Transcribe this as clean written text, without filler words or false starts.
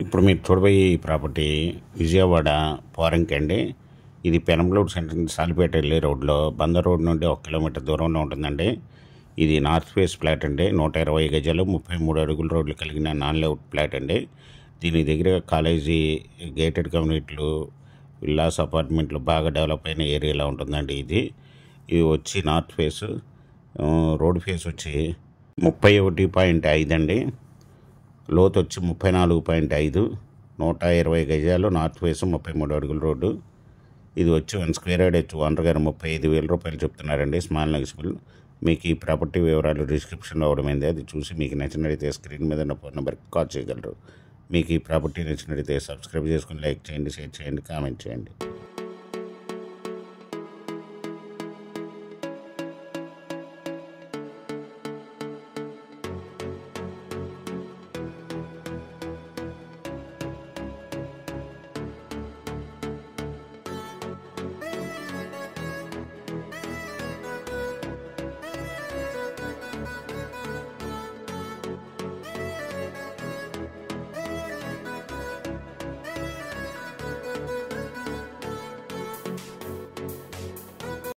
ఇప్పుడు మీరు చూడబోయే ఈ ప్రాపర్టీ విజయవాడ పోరంకి అండి. ఇది పెనంలూరు సెంటర్ నుంచి సాలిపేట వెళ్ళే రోడ్లో బందర్ రోడ్ నుండి 1 కిలోమీటర్ దూరంలో ఉంటుందండి. ఇది నార్త్ ఫేస్ ఫ్లాట్ అండి. 120 గజాలు 33 అడుగుల రోడ్లు కలిగిన నాన్ లేఅవుట్ ఫ్లాట్ అండి. దీని దగ్గర కాలేజీ, గేటెడ్ కమ్యూనిటీలు, విల్లాస్, అపార్ట్మెంట్లు బాగా డెవలప్ అయిన ఏరియాలో ఉంటుందండి. ఇది వచ్చి నార్త్ ఫేస్, రోడ్ ఫేస్ వచ్చి 31.5 అండి. లోతు వచ్చి 34.5, 120 గజాలు, నార్త్ ఫేస్, 33 అడుగుల రోడ్డు. ఇది వచ్చి 1 స్క్వేర్ యార్డ్ వచ్చి ఓనర్ గారు 35,000 రూపాయలు చెప్తున్నారండి. Small negotiable. మీకు ఈ ప్రాపర్టీ వివరాలు డిస్క్రిప్షన్లో అవడమైంది. అది చూసి మీకు నచ్చినట్లయితే స్క్రీన్ మీద ఉన్న ఫోన్ నెంబర్కి కాల్ చేయగలరు. మీకు ఈ ప్రాపర్టీ నచ్చినట్లయితే సబ్స్క్రైబ్ చేసుకుని లైక్ చేయండి, షేర్ చేయండి, కామెంట్ చేయండి.